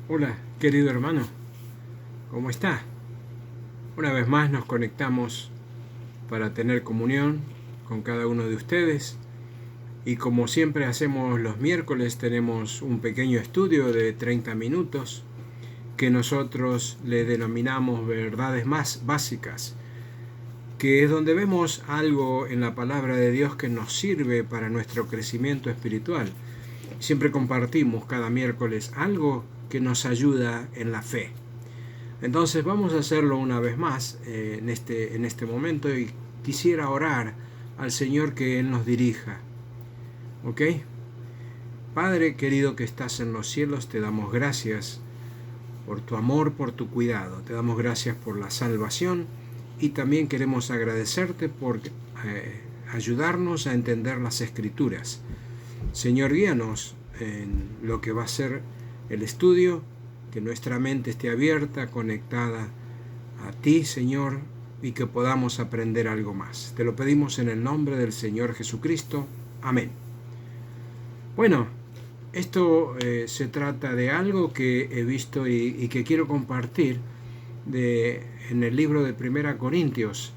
Hola, querido hermano, ¿cómo está? Una vez más nos conectamos para tener comunión con cada uno de ustedes y como siempre hacemos los miércoles tenemos un pequeño estudio de 30 minutos que nosotros le denominamos verdades más básicas, que es donde vemos algo en la palabra de Dios que nos sirve para nuestro crecimiento espiritual. Siempre compartimos cada miércoles algo que nos ayuda en la fe. Entonces vamos a hacerlo una vez más en este momento y quisiera orar al Señor que Él nos dirija. ¿Ok? Padre querido que estás en los cielos, te damos gracias por tu amor, por tu cuidado. Te damos gracias por la salvación y también queremos agradecerte por ayudarnos a entender las Escrituras. Señor, guíanos en lo que va a ser el estudio, que nuestra mente esté abierta, conectada a ti, Señor, y que podamos aprender algo más. Te lo pedimos en el nombre del Señor Jesucristo. Amén. Bueno, esto se trata de algo que he visto y que quiero compartir en el libro de Primera Corintios.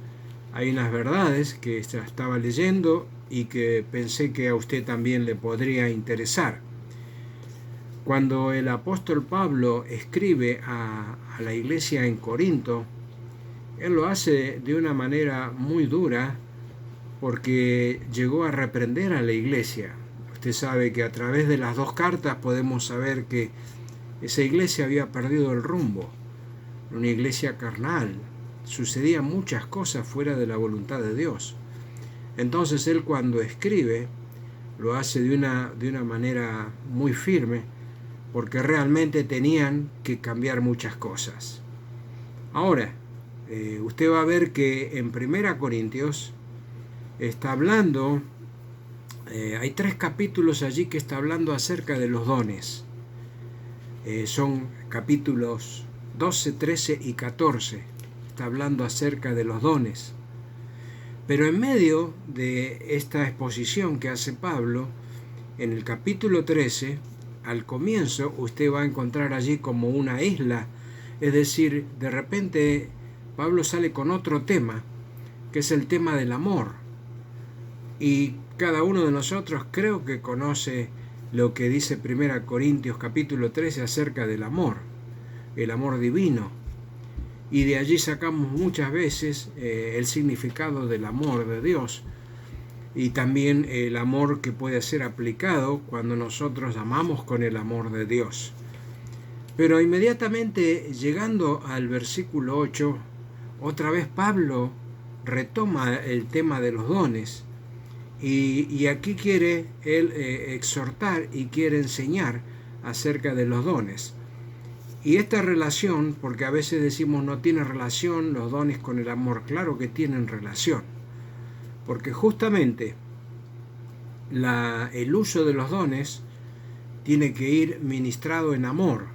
Hay unas verdades que estaba leyendo y que pensé que a usted también le podría interesar. Cuando el apóstol Pablo escribe a la iglesia en Corinto, él lo hace de una manera muy dura porque llegó a reprender a la iglesia. Usted sabe que a través de las dos cartas podemos saber que esa iglesia había perdido el rumbo, una iglesia carnal. Sucedían muchas cosas fuera de la voluntad de Dios. Entonces él cuando escribe lo hace de una manera muy firme porque realmente tenían que cambiar muchas cosas. Ahora, usted va a ver que en Primera Corintios está hablando, hay 3 capítulos allí que está hablando acerca de los dones. Son capítulos 12, 13 y 14. Está hablando acerca de los dones. Pero en medio de esta exposición que hace Pablo, en el capítulo 13, al comienzo usted va a encontrar allí como una isla, es decir, de repente Pablo sale con otro tema, que es el tema del amor. Y cada uno de nosotros creo que conoce lo que dice 1 Corintios capítulo 13 acerca del amor, el amor divino. Y de allí sacamos muchas veces el significado del amor de Dios y también el amor que puede ser aplicado cuando nosotros amamos con el amor de Dios. Pero inmediatamente llegando al versículo 8, otra vez Pablo retoma el tema de los dones y aquí quiere él exhortar y quiere enseñar acerca de los dones. Y esta relación, porque a veces decimos no tiene relación los dones con el amor, claro que tienen relación, porque justamente el uso de los dones tiene que ir ministrado en amor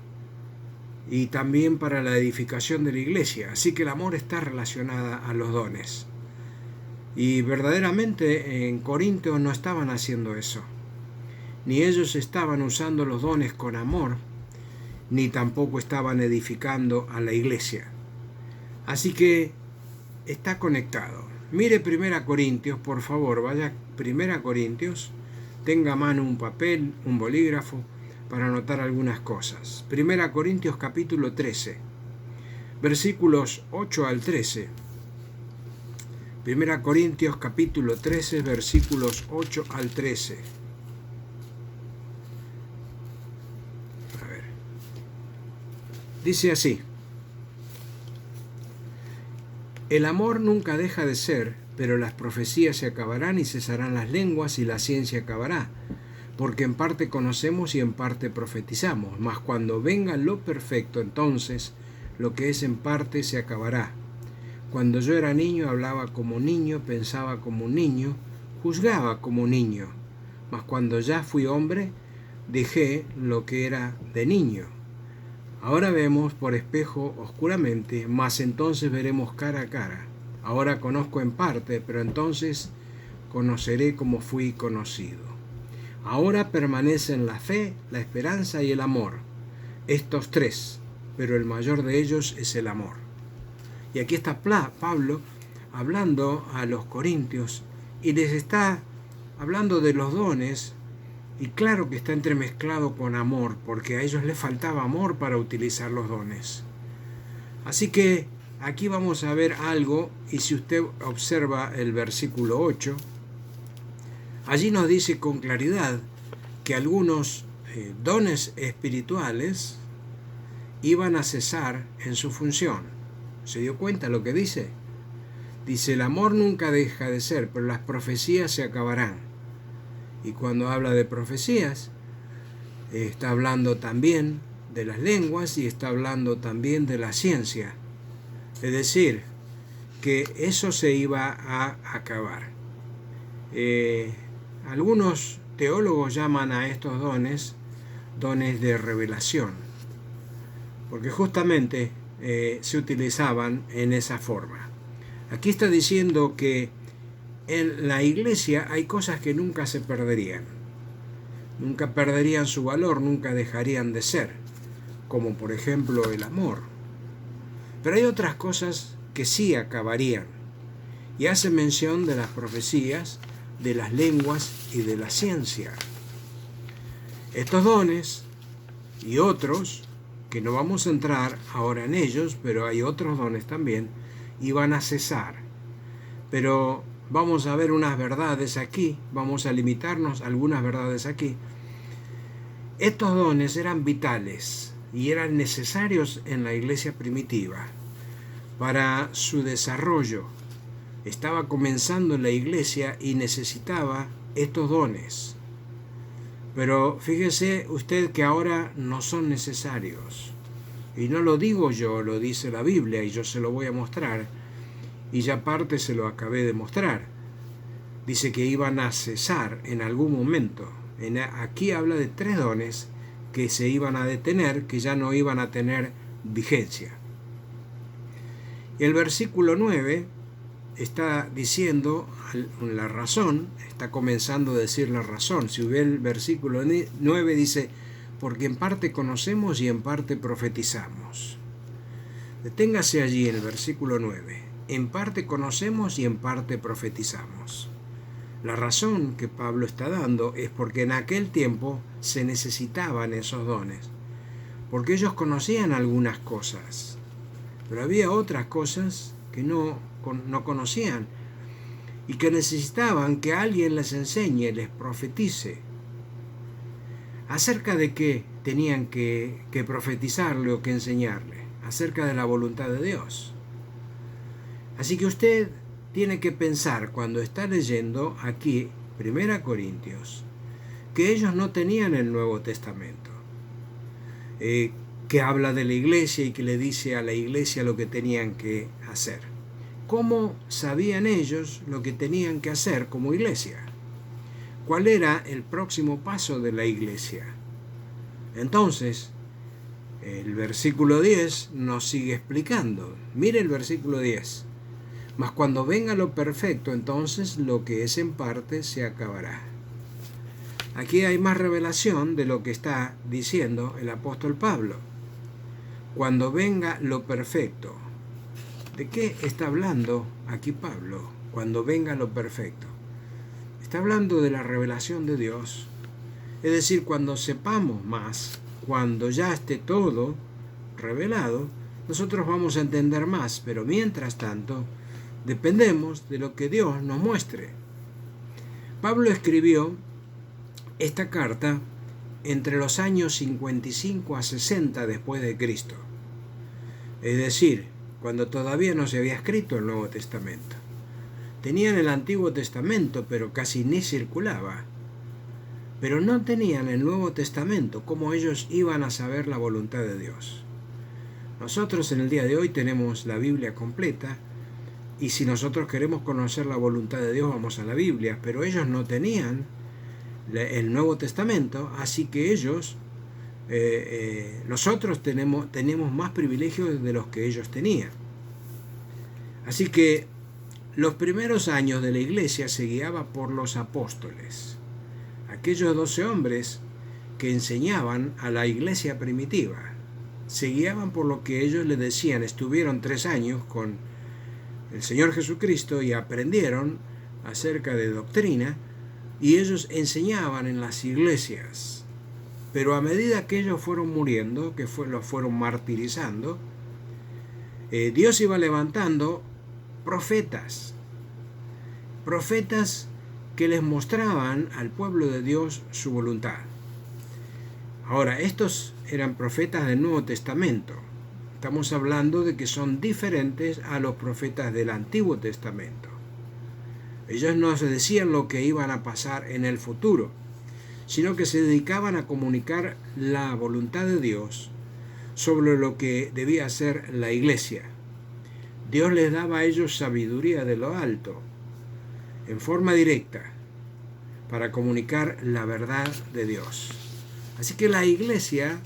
y también para la edificación de la iglesia, así que el amor está relacionado a los dones. Y verdaderamente en Corinto no estaban haciendo eso, ni ellos estaban usando los dones con amor, ni tampoco estaban edificando a la iglesia. Así que está conectado. Mire 1 Corintios, por favor, vaya a 1 Corintios, tenga a mano un papel, un bolígrafo, para anotar algunas cosas. 1 Corintios capítulo 13, versículos 8 al 13. 1 Corintios capítulo 13, versículos 8 al 13. A ver. Dice así: el amor nunca deja de ser, pero las profecías se acabarán y cesarán las lenguas y la ciencia acabará, porque en parte conocemos y en parte profetizamos, mas cuando venga lo perfecto, entonces lo que es en parte se acabará. Cuando yo era niño hablaba como niño, pensaba como un niño, juzgaba como niño, mas cuando ya fui hombre dejé lo que era de niño. Ahora vemos por espejo oscuramente, mas entonces veremos cara a cara. Ahora conozco en parte, pero entonces conoceré como fui conocido. Ahora permanecen la fe, la esperanza y el amor. estos tres, pero el mayor de ellos es el amor. Y aquí está Pablo hablando a los corintios y les está hablando de los dones, y claro que está entremezclado con amor, porque a ellos les faltaba amor para utilizar los dones. Así que aquí vamos a ver algo, y si usted observa el versículo 8, allí nos dice con claridad que algunos dones espirituales iban a cesar en su función. ¿Se dio cuenta lo que dice? Dice, el amor nunca deja de ser, pero las profecías se acabarán. Y cuando habla de profecías, está hablando también de las lenguas y está hablando también de la ciencia. Es decir, que eso se iba a acabar. Algunos teólogos llaman a estos dones de revelación, porque justamente se utilizaban en esa forma. Aquí está diciendo que en la iglesia hay cosas que nunca se perderían. Nunca perderían su valor, nunca dejarían de ser, como por ejemplo el amor. Pero hay otras cosas que sí acabarían, y hace mención de las profecías, de las lenguas y de la ciencia. Estos dones y otros, que no vamos a entrar ahora en ellos, pero hay otros dones también, iban a cesar. Pero vamos a ver unas verdades aquí, vamos a limitarnos a algunas verdades aquí. Estos dones eran vitales y eran necesarios en la iglesia primitiva para su desarrollo. Estaba comenzando la iglesia y necesitaba estos dones. Pero fíjese usted que ahora no son necesarios. Y no lo digo yo, lo dice la Biblia y yo se lo voy a mostrar. Y ya parte se lo acabé de mostrar. Dice que iban a cesar en algún momento. Aquí habla de 3 dones que se iban a detener, que ya no iban a tener vigencia. Y el versículo 9 está diciendo la razón, está comenzando a decir la razón. Si ve el versículo 9 dice, porque en parte conocemos y en parte profetizamos. Deténgase allí en el versículo 9. En parte conocemos y en parte profetizamos. La razón que Pablo está dando es porque en aquel tiempo se necesitaban esos dones, porque ellos conocían algunas cosas, pero había otras cosas que no conocían y que necesitaban que alguien les enseñe, les profetice. ¿Acerca de qué tenían que profetizarle o que enseñarle? Acerca de la voluntad de Dios. Así que usted tiene que pensar cuando está leyendo aquí 1 Corintios que ellos no tenían el Nuevo Testamento, que habla de la iglesia y que le dice a la iglesia lo que tenían que hacer. ¿Cómo sabían ellos lo que tenían que hacer como iglesia? ¿Cuál era el próximo paso de la iglesia? Entonces, el versículo 10 nos sigue explicando. Mire el versículo 10. Mas cuando venga lo perfecto, entonces lo que es en parte se acabará. Aquí hay más revelación de lo que está diciendo el apóstol Pablo. Cuando venga lo perfecto. ¿De qué está hablando aquí Pablo? Cuando venga lo perfecto. Está hablando de la revelación de Dios. Es decir, cuando sepamos más, cuando ya esté todo revelado, nosotros vamos a entender más, pero mientras tanto, dependemos de lo que Dios nos muestre. Pablo escribió esta carta entre los años 55 a 60 después de Cristo. Es decir, cuando todavía no se había escrito el Nuevo Testamento. Tenían el Antiguo Testamento, pero casi ni circulaba. Pero no tenían el Nuevo Testamento. ¿Cómo ellos iban a saber la voluntad de Dios? Nosotros en el día de hoy tenemos la Biblia completa, y si nosotros queremos conocer la voluntad de Dios vamos a la Biblia, pero ellos no tenían el Nuevo Testamento, así que ellos, nosotros tenemos más privilegios de los que ellos tenían. Así que los primeros años de la iglesia se guiaba por los apóstoles, aquellos 12 hombres que enseñaban a la iglesia primitiva. se guiaban por lo que ellos le decían. Estuvieron 3 años con el Señor Jesucristo y aprendieron acerca de doctrina, y ellos enseñaban en las iglesias. Pero a medida que ellos fueron muriendo, que los fueron martirizando, Dios iba levantando profetas que les mostraban al pueblo de Dios su voluntad. Ahora, estos eran profetas del Nuevo Testamento. Estamos hablando de que son diferentes a los profetas del Antiguo Testamento. Ellos no se decían lo que iban a pasar en el futuro, sino que se dedicaban a comunicar la voluntad de Dios sobre lo que debía hacer la iglesia. Dios les daba a ellos sabiduría de lo alto, en forma directa, para comunicar la verdad de Dios. Así que la iglesia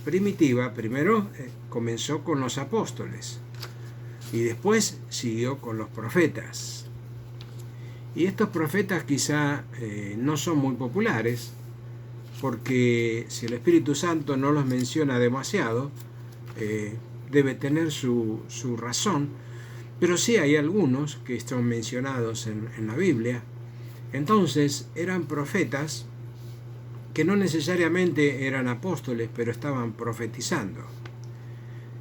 primitiva primero comenzó con los apóstoles y después siguió con los profetas. Y estos profetas quizá no son muy populares, porque si el Espíritu Santo no los menciona demasiado, debe tener su razón, pero sí hay algunos que están mencionados en la Biblia. Entonces eran profetas que no necesariamente eran apóstoles, pero estaban profetizando.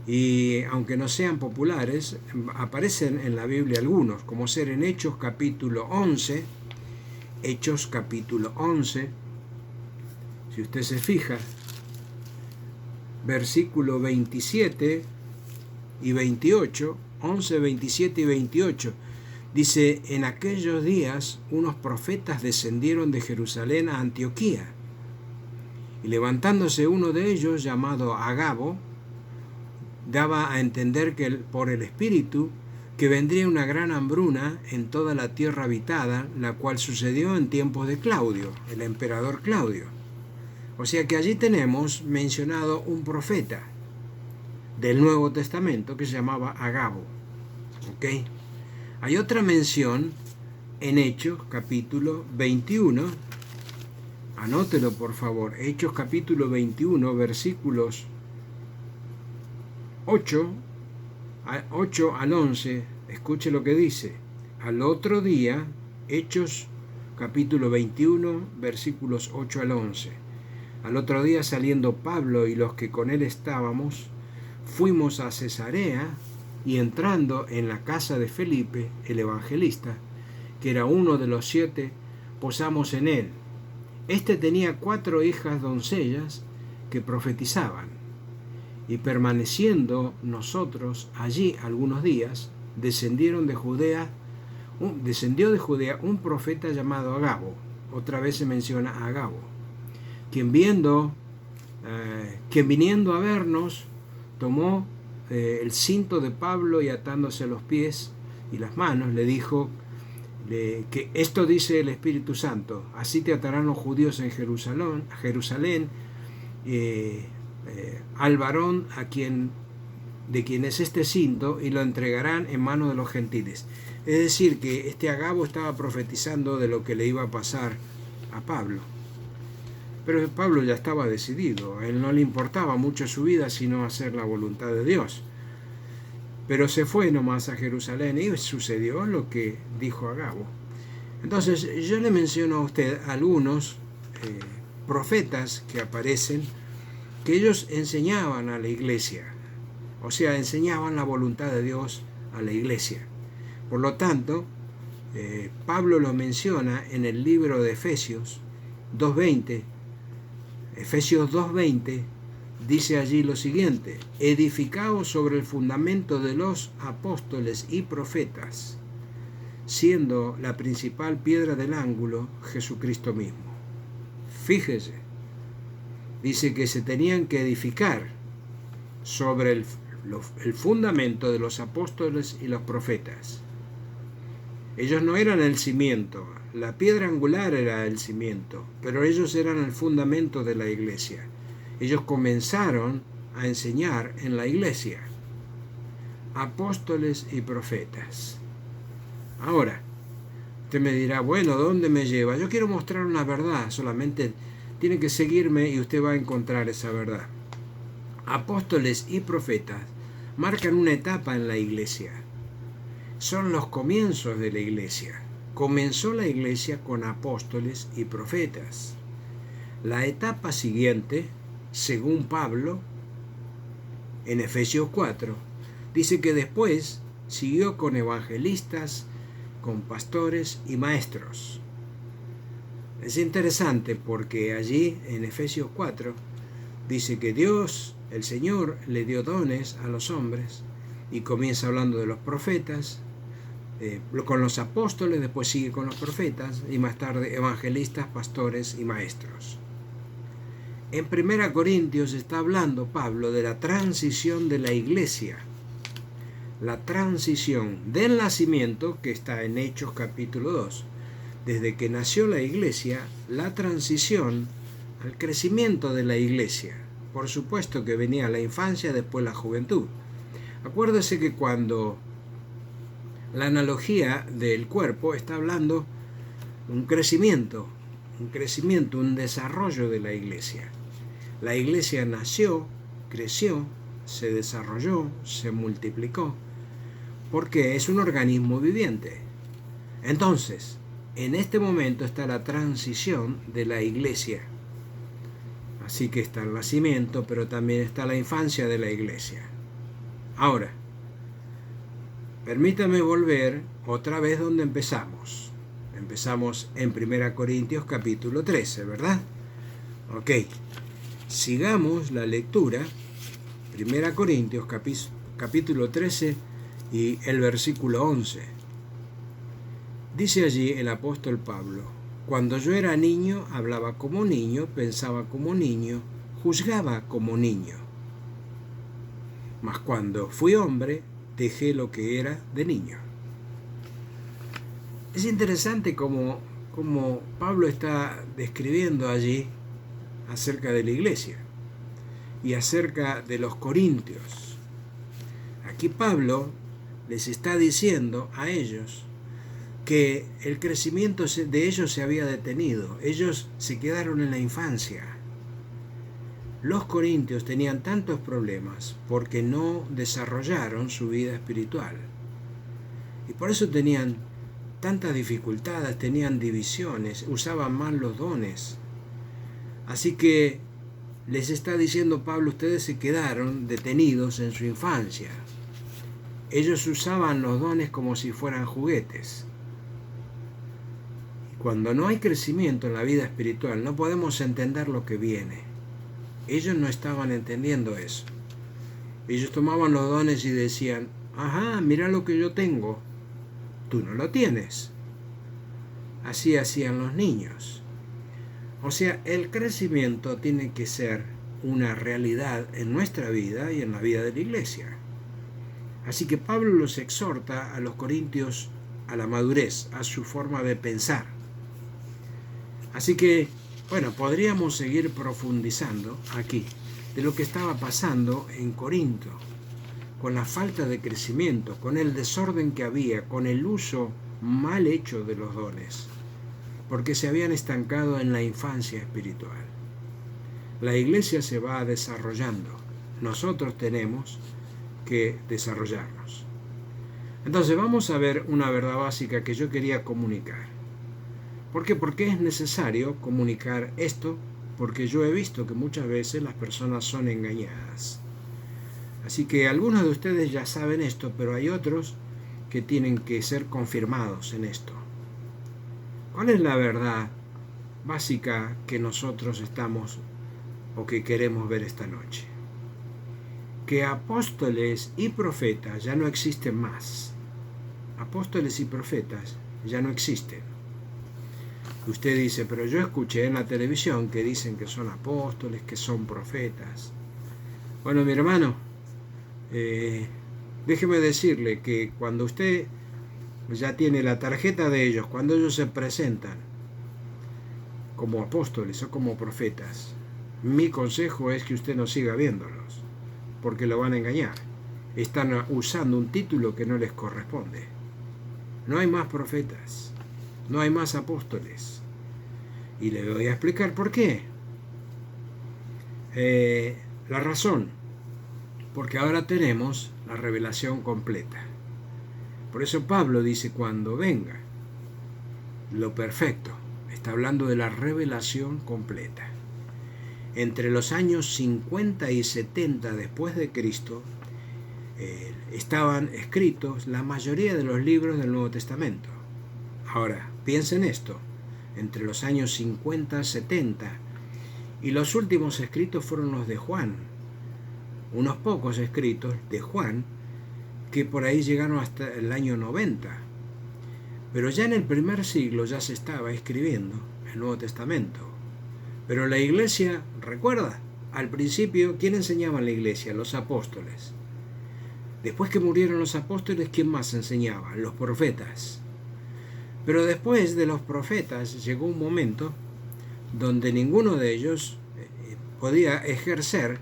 Y aunque no sean populares, aparecen en la Biblia algunos, como ser en Hechos capítulo 11. Hechos capítulo 11, si usted se fija, versículo 27 y 28, 11, 27 y 28, dice: en aquellos días unos profetas descendieron de Jerusalén a Antioquía, y levantándose uno de ellos, llamado Agabo, daba a entender que por el Espíritu que vendría una gran hambruna en toda la tierra habitada, la cual sucedió en tiempos de Claudio, el emperador Claudio. O sea que allí tenemos mencionado un profeta del Nuevo Testamento que se llamaba Agabo. ¿Okay? Hay otra mención en Hechos capítulo 21. Anótelo por favor. Hechos capítulo 21, versículos 8 al 11. Escuche lo que dice. Al otro día, Hechos capítulo 21, versículos 8 al 11. Al otro día, saliendo Pablo y los que con él estábamos, fuimos a Cesarea, y entrando en la casa de Felipe, el evangelista, que era uno de los 7, posamos en él. Este tenía 4 hijas doncellas que profetizaban, y permaneciendo nosotros allí algunos días, descendió de Judea un profeta llamado Agabo. Otra vez se menciona a Agabo, quien viniendo a vernos, tomó el cinto de Pablo, y atándose los pies y las manos, le dijo que esto dice el Espíritu Santo: así te atarán los judíos en Jerusalén al varón de quien es este cinto, y lo entregarán en manos de los gentiles. Es decir, que este Agabo estaba profetizando de lo que le iba a pasar a Pablo. Pero Pablo ya estaba decidido, a él no le importaba mucho su vida, sino hacer la voluntad de Dios. Pero se fue nomás a Jerusalén, y sucedió lo que dijo Agabo. Entonces yo le menciono a usted algunos profetas que aparecen, que ellos enseñaban a la iglesia, o sea, enseñaban la voluntad de Dios a la iglesia. Por lo tanto, Pablo lo menciona en el libro de Efesios 2:20. Efesios 2:20 dice allí lo siguiente: edificaos sobre el fundamento de los apóstoles y profetas, siendo la principal piedra del ángulo Jesucristo mismo. Fíjese, dice que se tenían que edificar sobre el fundamento de los apóstoles y los profetas. Ellos no eran el cimiento, la piedra angular era el cimiento, pero ellos eran el fundamento de la iglesia. Ellos comenzaron a enseñar en la iglesia, apóstoles y profetas. Ahora, usted me dirá: bueno, ¿dónde me lleva? Yo quiero mostrar una verdad, solamente tiene que seguirme y usted va a encontrar esa verdad. apóstoles y profetas marcan una etapa en la iglesia. Son los comienzos de la iglesia. Comenzó la iglesia con apóstoles y profetas. La etapa siguiente, según Pablo, en Efesios 4, dice que después siguió con evangelistas, con pastores y maestros. Es interesante porque allí en Efesios 4 dice que Dios, el Señor, le dio dones a los hombres y comienza hablando de los profetas, con los apóstoles, después sigue con los profetas y más tarde evangelistas, pastores y maestros. En 1 Corintios está hablando Pablo de la transición de la iglesia, la transición del nacimiento, que está en Hechos capítulo 2, desde que nació la iglesia, la transición al crecimiento de la iglesia. Por supuesto que venía la infancia, después la juventud. Acuérdese que cuando la analogía del cuerpo está hablando un crecimiento, un desarrollo de la iglesia. La iglesia nació, creció, se desarrolló, se multiplicó, porque es un organismo viviente. Entonces, en este momento está la transición de la iglesia. Así que está el nacimiento, pero también está la infancia de la iglesia. Ahora, permítame volver otra vez donde empezamos. Empezamos en 1 Corintios capítulo 13, ¿verdad? Ok. Sigamos la lectura, 1 Corintios capítulo 13 y el versículo 11. Dice allí el apóstol Pablo: cuando yo era niño, hablaba como niño, pensaba como niño, juzgaba como niño. Mas cuando fui hombre, dejé lo que era de niño. Es interesante como Pablo está describiendo allí acerca de la iglesia y acerca de los corintios. Aquí Pablo les está diciendo a ellos que el crecimiento de ellos se había detenido. Ellos se quedaron en la infancia. Los corintios tenían tantos problemas porque no desarrollaron su vida espiritual. Y por eso tenían tantas dificultades, tenían divisiones, usaban mal los dones. Así que les está diciendo Pablo, ustedes se quedaron detenidos en su infancia. Ellos usaban los dones como si fueran juguetes. Y cuando no hay crecimiento en la vida espiritual, no podemos entender lo que viene. Ellos no estaban entendiendo eso. Ellos tomaban los dones y decían, ajá, mira lo que yo tengo, tú no lo tienes. Así hacían los niños. O sea, el crecimiento tiene que ser una realidad en nuestra vida y en la vida de la iglesia. Así que Pablo los exhorta a los corintios a la madurez, a su forma de pensar. Así que, bueno, podríamos seguir profundizando aquí de lo que estaba pasando en Corinto, con la falta de crecimiento, con el desorden que había, con el uso mal hecho de los dones, porque se habían estancado en la infancia espiritual. La iglesia se va desarrollando. Nosotros tenemos que desarrollarnos. Entonces vamos a ver una verdad básica que yo quería comunicar. ¿Por qué? Porque es necesario comunicar esto, porque yo he visto que muchas veces las personas son engañadas. Así que algunos de ustedes ya saben esto, pero hay otros que tienen que ser confirmados en esto. ¿Cuál es la verdad básica que nosotros estamos o que queremos ver esta noche? Que apóstoles y profetas ya no existen más. Apóstoles y profetas ya no existen. Usted dice, pero yo escuché en la televisión que dicen que son apóstoles, que son profetas. Bueno, mi hermano, déjeme decirle que cuando usted ya tiene la tarjeta de ellos, cuando ellos se presentan como apóstoles o como profetas, mi consejo es que usted no siga viéndolos, porque lo van a engañar. Están usando un título que no les corresponde. No hay más profetas, no hay más apóstoles. Y le voy a explicar por qué. La razón porque ahora tenemos la revelación completa. Por eso Pablo dice, cuando venga lo perfecto, está hablando de la revelación completa. Entre los años 50 y 70 después de Cristo, estaban escritos la mayoría de los libros del Nuevo Testamento. Ahora, piensen esto, entre los años 50 y 70, y los últimos escritos fueron los de Juan, unos pocos escritos de Juan, que por ahí llegaron hasta el año 90. Pero ya en el primer siglo ya se estaba escribiendo el Nuevo Testamento. Pero la iglesia, recuerda, al principio, ¿quién enseñaba en la iglesia? Los apóstoles. Después que murieron los apóstoles, ¿quién más enseñaba? Los profetas. Pero después de los profetas llegó un momento donde ninguno de ellos podía ejercer,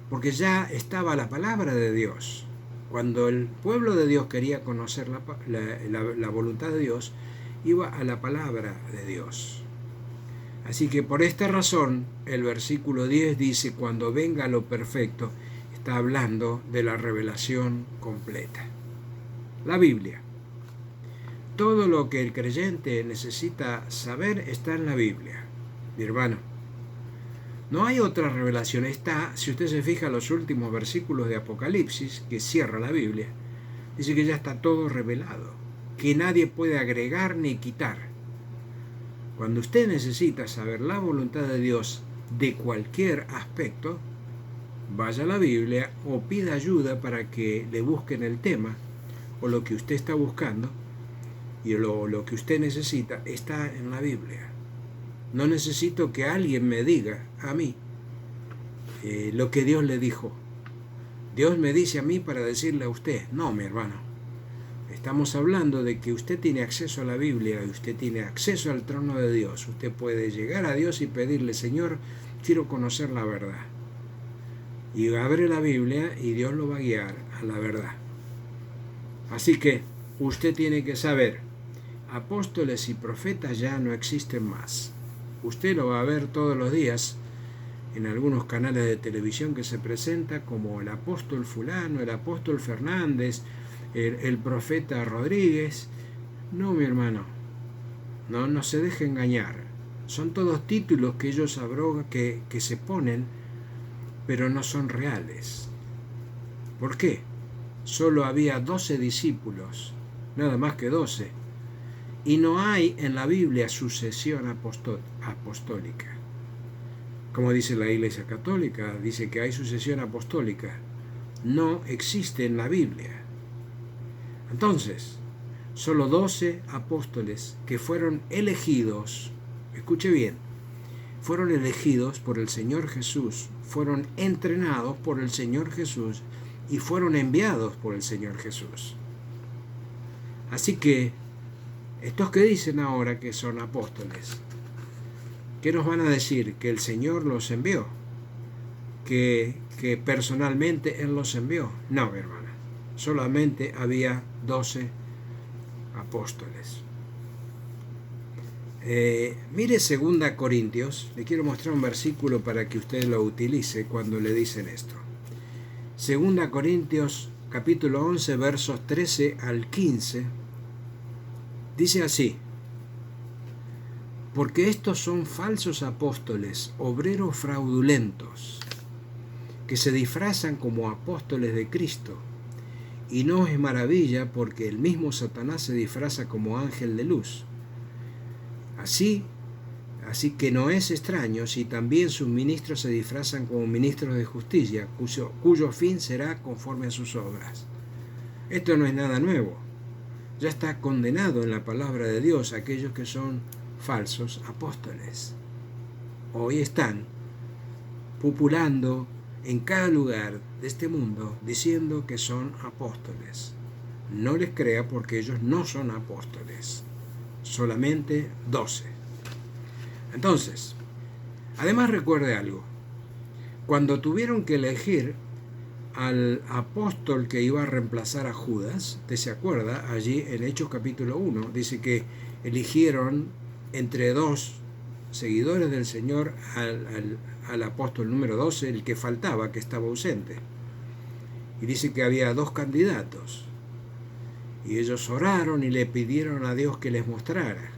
porque ya estaba la palabra de Dios. Cuando el pueblo de Dios quería conocer la voluntad de Dios, iba a la palabra de Dios. Así que por esta razón, el versículo 10 dice, cuando venga lo perfecto, está hablando de la revelación completa. La Biblia. Todo lo que el creyente necesita saber está en la Biblia, mi hermano. No hay otra revelación. Está, si usted se fija, los últimos versículos de Apocalipsis, que cierra la Biblia, dice que ya está todo revelado, que nadie puede agregar ni quitar. Cuando usted necesita saber la voluntad de Dios de cualquier aspecto, vaya a la Biblia o pida ayuda para que le busquen el tema o lo que usted está buscando, y lo que usted necesita está en la Biblia. No necesito que alguien me diga a mí lo que Dios le dijo. Dios me dice a mí para decirle a usted. No, mi hermano. Estamos hablando de que usted tiene acceso a la Biblia y usted tiene acceso al trono de Dios. Usted puede llegar a Dios y pedirle, Señor, quiero conocer la verdad. Y abre la Biblia y Dios lo va a guiar a la verdad. Así que usted tiene que saber, apóstoles y profetas ya no existen más. Usted lo va a ver todos los días en algunos canales de televisión que se presenta como el apóstol fulano, el apóstol Fernández, el profeta Rodríguez. No, mi hermano, no se deje engañar. Son todos títulos que ellos que se ponen, pero no son reales. ¿Por qué? Solo había 12 discípulos, nada más que 12. Y no hay en la Biblia sucesión apostólica. Como dice la Iglesia Católica, dice que hay sucesión apostólica. No existe en la Biblia. Entonces, solo 12 apóstoles que fueron elegidos, escuche bien, fueron elegidos por el Señor Jesús, fueron entrenados por el Señor Jesús y fueron enviados por el Señor Jesús. Así que, estos que dicen ahora que son apóstoles, ¿qué nos van a decir? Que el Señor los envió, que personalmente Él los envió. No, mi hermana, solamente había 12 apóstoles. Mire 2 Corintios, le quiero mostrar un versículo para que usted lo utilice cuando le dicen esto. 2 Corintios capítulo 11 versos 13 al 15, dice así: porque estos son falsos apóstoles, obreros fraudulentos, que se disfrazan como apóstoles de Cristo, y no es maravilla porque el mismo Satanás se disfraza como ángel de luz. Así que no es extraño si también sus ministros se disfrazan como ministros de justicia, cuyo fin será conforme a sus obras. Esto no es nada nuevo. Ya está condenado en la palabra de Dios aquellos que son falsos apóstoles. Hoy están populando en cada lugar de este mundo diciendo que son apóstoles. No les crea porque ellos no son apóstoles. Solamente 12. Entonces, además recuerde algo. Cuando tuvieron que elegir al apóstol que iba a reemplazar a Judas, ¿te se acuerda? Allí en Hechos capítulo 1 dice que eligieron entre 2 seguidores del Señor al apóstol número 12, el que faltaba, que estaba ausente. Y dice que había 2 candidatos. Y ellos oraron y le pidieron a Dios que les mostrara.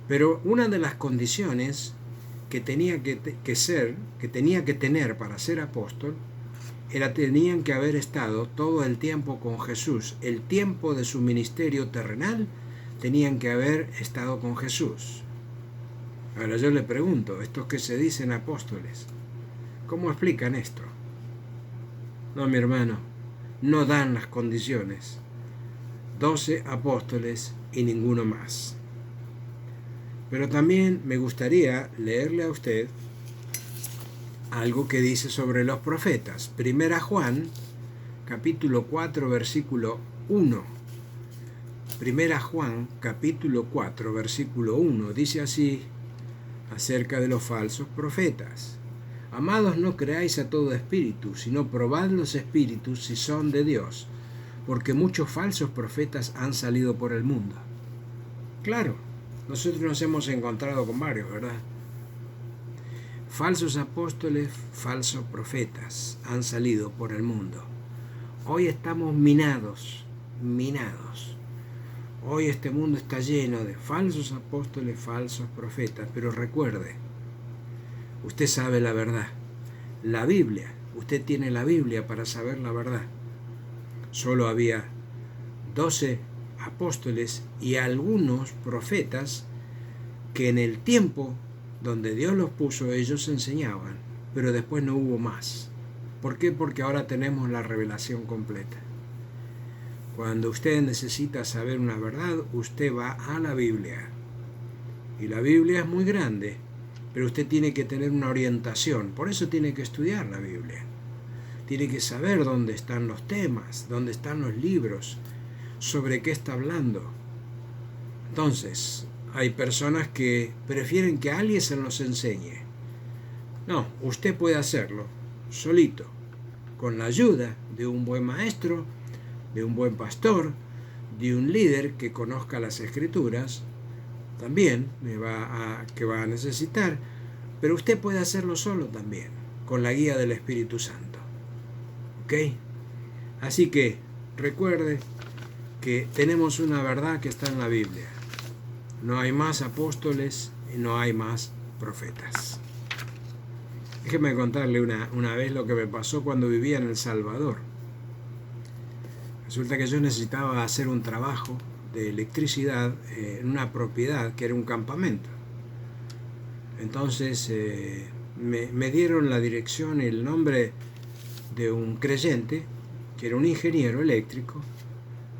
Pero una de las condiciones que tenía que tener para ser apóstol, tenían que haber estado todo el tiempo con Jesús. El tiempo de su ministerio terrenal tenían que haber estado con Jesús. Ahora yo le pregunto, estos que se dicen apóstoles, ¿cómo explican esto? No, mi hermano, no dan las condiciones. 12 apóstoles y ninguno más. Pero también me gustaría leerle a usted algo que dice sobre los profetas. Primera Juan, capítulo 4, versículo 1. Primera Juan, capítulo 4, versículo 1. Dice así acerca de los falsos profetas. Amados, no creáis a todo espíritu, sino probad los espíritus si son de Dios, porque muchos falsos profetas han salido por el mundo. Claro, nosotros nos hemos encontrado con varios, ¿verdad? Falsos apóstoles, falsos profetas han salido por el mundo. Hoy estamos minados. Hoy este mundo está lleno de falsos apóstoles, falsos profetas, pero recuerde, usted sabe la verdad. La Biblia, usted tiene la Biblia para saber la verdad. Solo había 12 apóstoles y algunos profetas que en el tiempo donde Dios los puso ellos enseñaban, pero después no hubo más. ¿Por qué? Porque ahora tenemos la revelación completa. Cuando usted necesita saber una verdad, usted va a la Biblia. Y la Biblia es muy grande, pero usted tiene que tener una orientación. Por eso tiene que estudiar la Biblia. Tiene que saber dónde están los temas, dónde están los libros, sobre qué está hablando. Entonces, hay personas que prefieren que alguien se los enseñe. No, usted puede hacerlo solito, con la ayuda de un buen maestro, de un buen pastor, de un líder que conozca las Escrituras, también que va a necesitar, pero usted puede hacerlo solo también, con la guía del Espíritu Santo. ¿Ok? Así que recuerde que tenemos una verdad que está en la Biblia. No hay más apóstoles y no hay más profetas. Déjeme contarle una vez lo que me pasó cuando vivía en El Salvador. Resulta que yo necesitaba hacer un trabajo de electricidad en una propiedad que era un campamento. Entonces me dieron la dirección y el nombre de un creyente que era un ingeniero eléctrico.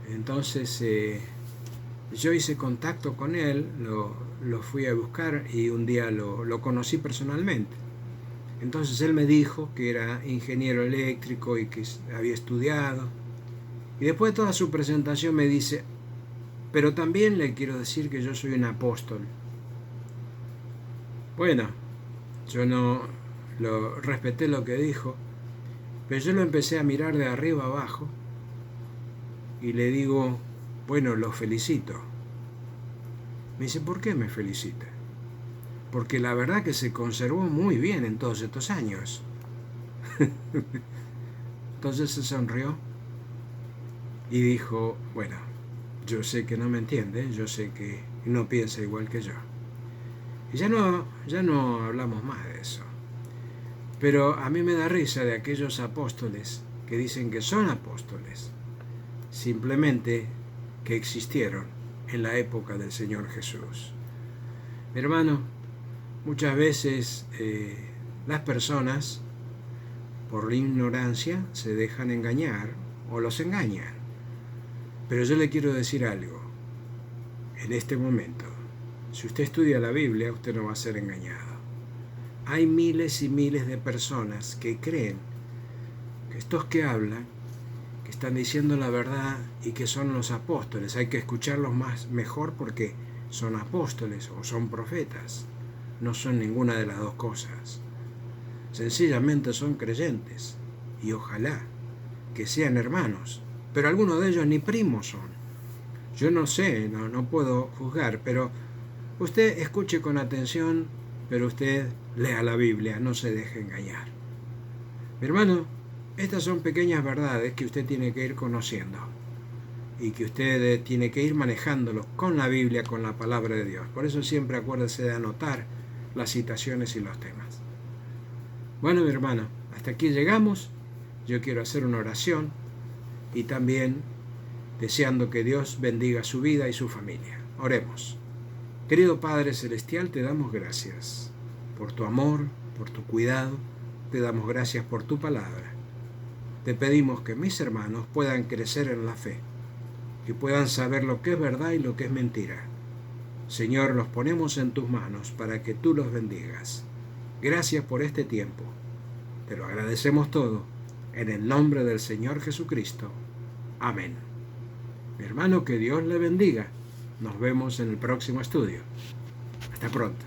Entonces yo hice contacto con él, lo fui a buscar y un día lo conocí personalmente. Entonces él me dijo que era ingeniero eléctrico y que había estudiado. Y después de toda su presentación me dice, pero también le quiero decir que yo soy un apóstol. Bueno, yo no respeté lo que dijo, pero yo lo empecé a mirar de arriba abajo y le digo, bueno, lo felicito. Me dice, ¿por qué me felicita? Porque la verdad que se conservó muy bien en todos estos años. Entonces se sonrió y dijo, bueno, yo sé que no me entiende, yo sé que no piensa igual que yo. Y ya no hablamos más de eso. Pero a mí me da risa de aquellos apóstoles que dicen que son apóstoles, simplemente que existieron en la época del Señor Jesús. Mi hermano, muchas veces las personas, por la ignorancia, se dejan engañar o los engañan. Pero yo le quiero decir algo. En este momento, si usted estudia la Biblia, usted no va a ser engañado. Hay miles y miles de personas que creen que estos que hablan, que están diciendo la verdad y que son los apóstoles, hay que escucharlos mejor porque son apóstoles o son profetas. No son ninguna de las dos cosas. Sencillamente son creyentes y ojalá que sean hermanos, pero algunos de ellos ni primos son. Yo no sé, no puedo juzgar, pero usted escuche con atención, pero usted lea la Biblia, no se deje engañar. Mi hermano, Estas son pequeñas verdades que usted tiene que ir conociendo y que usted tiene que ir manejándolos con la Biblia, con la palabra de Dios. Por eso siempre acuérdese de anotar las citaciones y los temas. Bueno, mi hermano, hasta aquí llegamos. Yo quiero hacer una oración y también deseando que Dios bendiga su vida y su familia. Oremos. Querido Padre Celestial, te damos gracias por tu amor, por tu cuidado. Te damos gracias por tu palabra. Te pedimos que mis hermanos puedan crecer en la fe, que puedan saber lo que es verdad y lo que es mentira. Señor, los ponemos en tus manos para que tú los bendigas. Gracias por este tiempo. Te lo agradecemos todo, en el nombre del Señor Jesucristo. Amén. Mi hermano, que Dios le bendiga. Nos vemos en el próximo estudio. Hasta pronto.